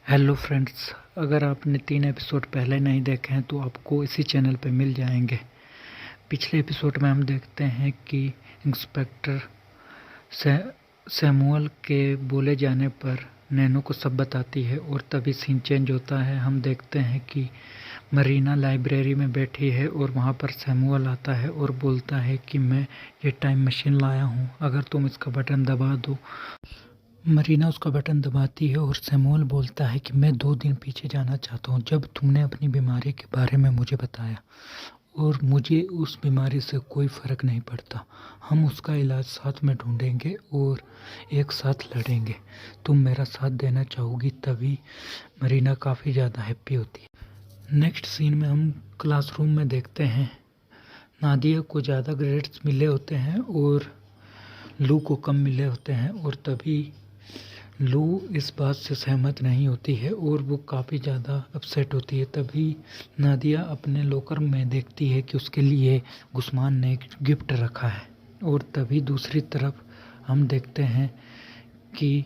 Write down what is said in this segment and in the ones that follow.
Hello friends, अगर आपने 3 episode पहले नहीं देखे हैं तो आपको इसी चैनल पे मिल जाएंगे। पिछले एपिसोड में हम देखते हैं कि इंस्पेक्टर सै सैमुअल के बोले जाने पर नैनो को सब बताती है और तभी सीन चेंज होता है। हम देखते हैं कि मरीना लाइब्रेरी में बैठी है और वहाँ पर सैमुअल आता है और बोलता है कि मैं ये टाइम मशीन लाया हूँ, अगर तुम इसका बटन दबा दो। मरीना उसका बटन दबाती है और सैमुअल बोलता है कि मैं 2 दिन पीछे जाना चाहता हूँ, जब तुमने अपनी बीमारी के बारे में मुझे बताया, और मुझे उस बीमारी से कोई फ़र्क नहीं पड़ता। हम उसका इलाज साथ में ढूंढेंगे और एक साथ लड़ेंगे। तुम मेरा साथ देना चाहोगी? तभी मरीना काफ़ी ज़्यादा हैप्पी होती है। नेक्स्ट सीन में हम क्लासरूम में देखते हैं नादिया को ज़्यादा ग्रेड्स मिले होते हैं और लू को कम मिले होते हैं, और तभी लू इस बात से सहमत नहीं होती है और वो काफ़ी ज़्यादा अपसेट होती है। तभी नादिया अपने लॉकर में देखती है कि उसके लिए गुस्मान ने एक गिफ्ट रखा है, और तभी दूसरी तरफ हम देखते हैं कि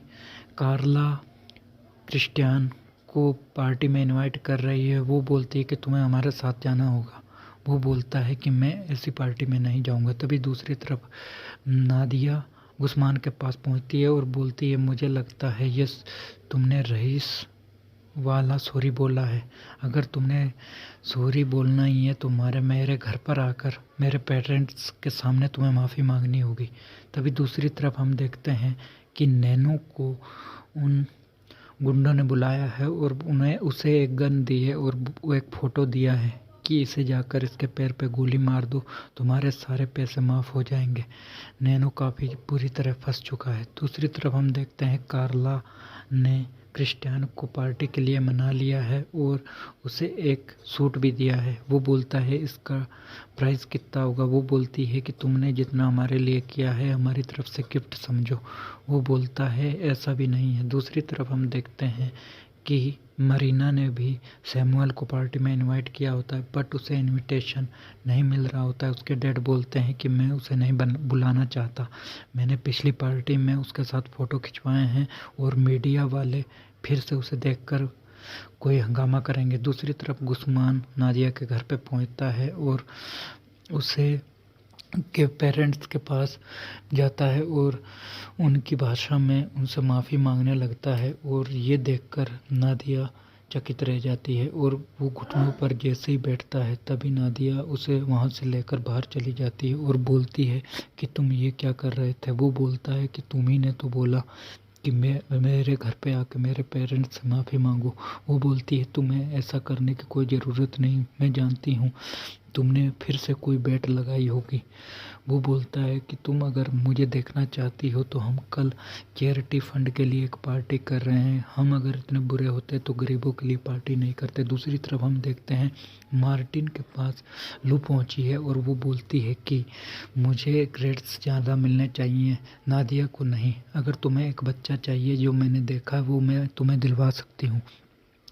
कार्ला क्रिस्टियान को पार्टी में इनवाइट कर रही है। वो बोलती है कि तुम्हें हमारे साथ जाना होगा। वो बोलता है कि मैं ऐसी पार्टी में नहीं जाऊंगा। तभी दूसरी तरफ नादिया गुस्मान के पास पहुंचती है और बोलती है, मुझे लगता है ये तुमने रईस वाला सॉरी बोला है। अगर तुमने सॉरी बोलना ही है तो मेरे घर पर आकर मेरे पेरेंट्स के सामने तुम्हें माफ़ी मांगनी होगी। तभी दूसरी तरफ हम देखते हैं कि नैनो को उन गुंडों ने बुलाया है और उसे एक गन दी है और वो एक फ़ोटो दिया है कि इसे जाकर इसके पैर पे गोली मार दो, तुम्हारे सारे पैसे माफ़ हो जाएंगे। नैनो काफ़ी पूरी तरह फंस चुका है। दूसरी तरफ हम देखते हैं कार्ला ने क्रिस्टियान को पार्टी के लिए मना लिया है और उसे एक सूट भी दिया है। वो बोलता है इसका प्राइस कितना होगा। वो बोलती है कि तुमने जितना हमारे लिए किया है हमारी तरफ से गिफ्ट समझो। वो बोलता है ऐसा भी नहीं है। दूसरी तरफ हम देखते हैं कि मरीना ने भी सैमुअल को पार्टी में इनवाइट किया होता है, बट उसे इनविटेशन नहीं मिल रहा होता है। उसके डैड बोलते हैं कि मैं उसे नहीं बुलाना चाहता। मैंने पिछली पार्टी में उसके साथ फ़ोटो खिंचवाए हैं और मीडिया वाले फिर से उसे देखकर कोई हंगामा करेंगे। दूसरी तरफ गुस्मान नादिया के घर पे पहुंचता है और उसे के पेरेंट्स के पास जाता है और उनकी भाषा में उनसे माफ़ी मांगने लगता है, और ये देखकर नादिया चकित रह जाती है और वो घुटनों पर जैसे ही बैठता है तभी नादिया उसे वहाँ से लेकर बाहर चली जाती है और बोलती है कि तुम ये क्या कर रहे थे। वो बोलता है कि तुम ही ने तो बोला कि मैं मेरे घर पे आके मेरे पेरेंट्स से माफ़ी मांगो। वो बोलती है तुम्हें ऐसा करने की कोई ज़रूरत नहीं, मैं जानती हूँ तुमने फिर से कोई बेट लगाई होगी। वो बोलता है कि तुम अगर मुझे देखना चाहती हो तो हम कल चैरिटी फंड के लिए एक पार्टी कर रहे हैं। हम अगर इतने बुरे होते तो गरीबों के लिए पार्टी नहीं करते। दूसरी तरफ हम देखते हैं मार्टिन के पास लू पहुंची है और वो बोलती है कि मुझे ग्रेड्स ज़्यादा मिलने चाहिए, नादिया को नहीं। अगर तुम्हें एक बच्चा चाहिए जो मैंने देखा है वो मैं तुम्हें दिलवा सकती हूँ,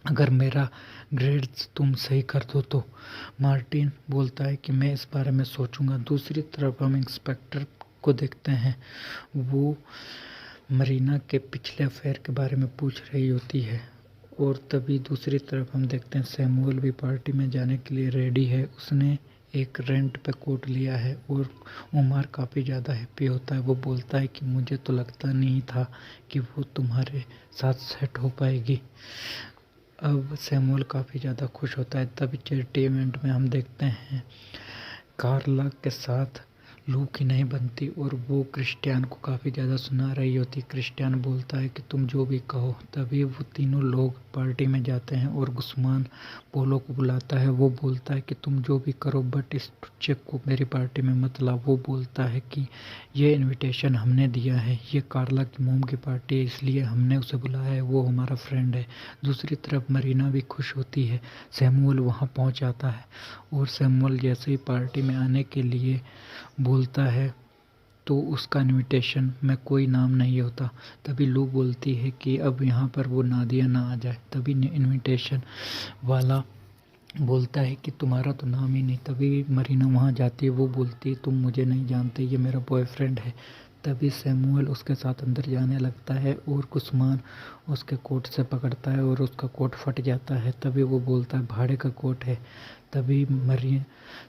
अगर मेरा ग्रेड्स तुम सही कर दो तो। मार्टिन बोलता है कि मैं इस बारे में सोचूंगा। दूसरी तरफ हम इंस्पेक्टर को देखते हैं। वो मरीना के पिछले अफेयर के बारे में पूछ रही होती है, और तभी दूसरी तरफ हम देखते हैं सैमुअल भी पार्टी में जाने के लिए रेडी है। उसने एक रेंट पे कोट लिया है और उमर काफ़ी ज़्यादा हैप्पी होता है। वो बोलता है कि मुझे तो लगता नहीं था कि वो तुम्हारे साथ सेट हो पाएगी। अब सैमुअल काफ़ी ज़्यादा खुश होता है। तभी चैरिटी इवेंट में हम देखते हैं कार्ला के साथ लू की नहीं बनती और वो क्रिस्टियान को काफ़ी ज़्यादा सुना रही होती। क्रिस्टियान बोलता है कि तुम जो भी कहो। तभी वो तीनों लोग पार्टी में जाते हैं और गुस्मान पोलो को बुलाता है। वो बोलता है कि तुम जो भी करो बट इस चेक को मेरी पार्टी में मत लाओ। वो बोलता है कि ये इनविटेशन हमने दिया है, ये कार्ला की मोम की पार्टी है इसलिए हमने उसे बुलाया है, वो हमारा फ्रेंड है। दूसरी तरफ मरीना भी खुश होती है। सैमुअल वहाँ पहुँच जाता है और सैमुअल जैसे ही पार्टी में आने के लिए बोलता है तो उसका इनविटेशन में कोई नाम नहीं होता। तभी लू बोलती है कि अब यहाँ पर वो नादिया ना आ जाए। तभी इनविटेशन वाला बोलता है कि तुम्हारा तो नाम ही नहीं। तभी मरीना वहाँ जाती है। वो बोलती है तुम मुझे नहीं जानते, ये मेरा बॉयफ्रेंड है। तभी सैमुअल उसके साथ अंदर जाने लगता है और गुस्मान उसके कोट से पकड़ता है और उसका कोट फट जाता है। तभी वो बोलता है भाड़े का कोट है। तभी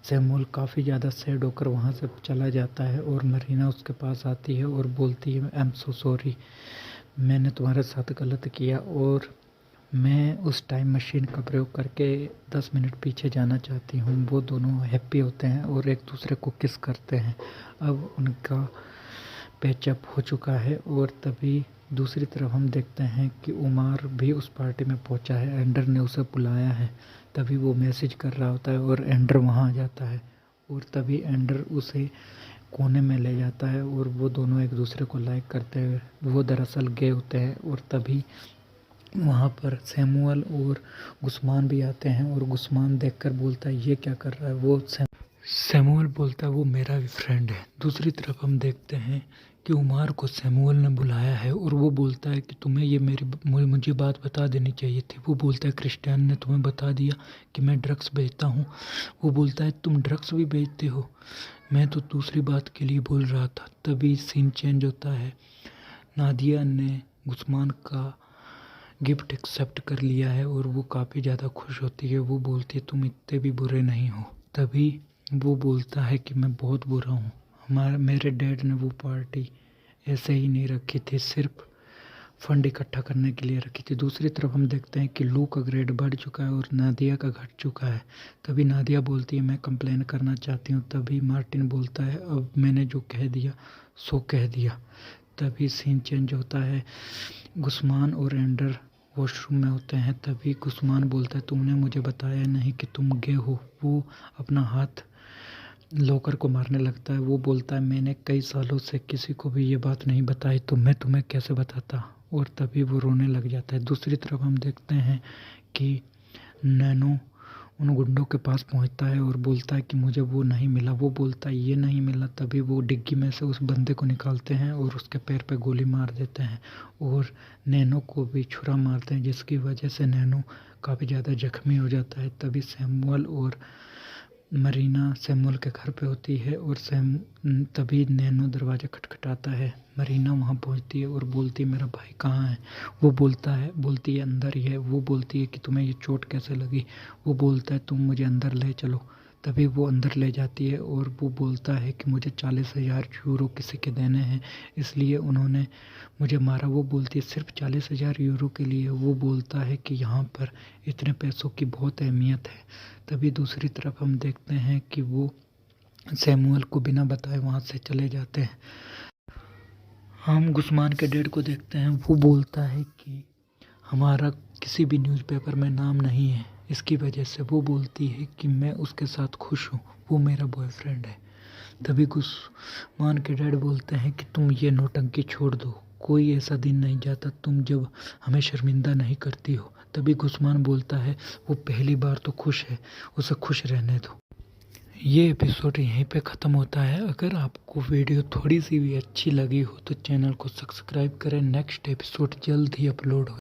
सैमुअल काफ़ी ज़्यादा सैड होकर वहाँ से चला जाता है और मरीना उसके पास आती है और बोलती है आई एम सो सॉरी, मैंने तुम्हारे साथ गलत किया और मैं उस टाइम मशीन का प्रयोग करके 10 मिनट पीछे जाना चाहती हूँ। वो दोनों हैप्पी होते हैं और एक दूसरे को किस करते हैं। अब उनका पैचअप हो चुका है और तभी दूसरी तरफ हम देखते हैं कि उमार भी उस पार्टी में पहुंचा है। एंडर ने उसे बुलाया है। तभी वो मैसेज कर रहा होता है और एंडर वहां आ जाता है और तभी एंडर उसे कोने में ले जाता है और वो दोनों एक दूसरे को लाइक करते हैं। वो दरअसल गे होते हैं और तभी वहाँ पर सैमुअल और गुस्मान भी आते हैं और गुस्मान देखकर बोलता है ये क्या कर रहा है। वो सैमुअल बोलता है वो मेरा भी फ्रेंड है। दूसरी तरफ हम देखते हैं कि उमार को सैमुअल ने बुलाया है और वो बोलता है कि तुम्हें ये मुझे बात बता देनी चाहिए थी। वो बोलता है क्रिस्टियन ने तुम्हें बता दिया कि मैं ड्रग्स बेचता हूँ। वो बोलता है तुम ड्रग्स भी बेचते हो, मैं तो दूसरी बात के लिए बोल रहा था। तभी सीन चेंज होता है। नादिया ने गुस्मान का गिफ्ट एक्सेप्ट कर लिया है और वो काफ़ी ज़्यादा खुश होती है। वो बोलती है तुम इतने भी बुरे नहीं हो। तभी वो बोलता है कि मैं बहुत बुरा हूँ, मेरे डैड ने वो पार्टी ऐसे ही नहीं रखी थी, सिर्फ फंड इकट्ठा करने के लिए रखी थी। दूसरी तरफ हम देखते हैं कि लू का ग्रेड बढ़ चुका है और नादिया का घट चुका है। तभी नादिया बोलती है मैं कंप्लेन करना चाहती हूँ। तभी मार्टिन बोलता है अब मैंने जो कह दिया सो कह दिया। तभी सीन चेंज होता है। गुस्मान और एंडर वॉशरूम में होते हैं। तभी गुस्मान बोलता है तुमने मुझे बताया नहीं कि तुम गे हो। वो अपना हाथ लॉकर को मारने लगता है। वो बोलता है मैंने कई सालों से किसी को भी ये बात नहीं बताई तो मैं तुम्हें कैसे बताता। और तभी वो रोने लग जाता है। दूसरी तरफ हम देखते हैं कि नैनो उन गुंडों के पास पहुंचता है और बोलता है कि मुझे वो नहीं मिला। वो बोलता है ये नहीं मिला। तभी वो डिग्गी में से उस बंदे को निकालते हैं और उसके पैर पे गोली मार देते हैं और नैनो को भी छुरा मारते हैं, जिसकी वजह से नैनो काफ़ी ज़्यादा जख्मी हो जाता है। तभी सैमुअल और मरीना सैमुअल के घर पे होती है और तभी नैनो दरवाज़ा खटखटाता है। मरीना वहाँ पहुँचती है और बोलती है मेरा भाई कहाँ है। वो बोलती है अंदर ही है। वो बोलती है कि तुम्हें ये चोट कैसे लगी। वो बोलता है तुम मुझे अंदर ले चलो। तभी वो अंदर ले जाती है और वो बोलता है कि मुझे 40,000 यूरो किसी के देने हैं, इसलिए उन्होंने मुझे मारा। वो बोलती है सिर्फ 40,000 यूरो के लिए। वो बोलता है कि यहाँ पर इतने पैसों की बहुत अहमियत है। तभी दूसरी तरफ हम देखते हैं कि वो सैमुअल को बिना बताए वहाँ से चले जाते हैं। हम गुस्मान के डैड को देखते हैं। वो बोलता है कि हमारा किसी भी न्यूज़पेपर में नाम नहीं है, इसकी वजह से। वो बोलती है कि मैं उसके साथ खुश हूँ, वो मेरा बॉयफ्रेंड है। तभी गुस्मान के डैड बोलते हैं कि तुम ये नौटंकी छोड़ दो, कोई ऐसा दिन नहीं जाता तुम जब हमें शर्मिंदा नहीं करती हो। तभी गुस्मान बोलता है वो पहली बार तो खुश है, उसे खुश रहने दो। ये एपिसोड यहीं पे ख़त्म होता है। अगर आपको वीडियो थोड़ी सी भी अच्छी लगी हो तो चैनल को सब्सक्राइब करें। नेक्स्ट एपिसोड जल्द ही अपलोड हो।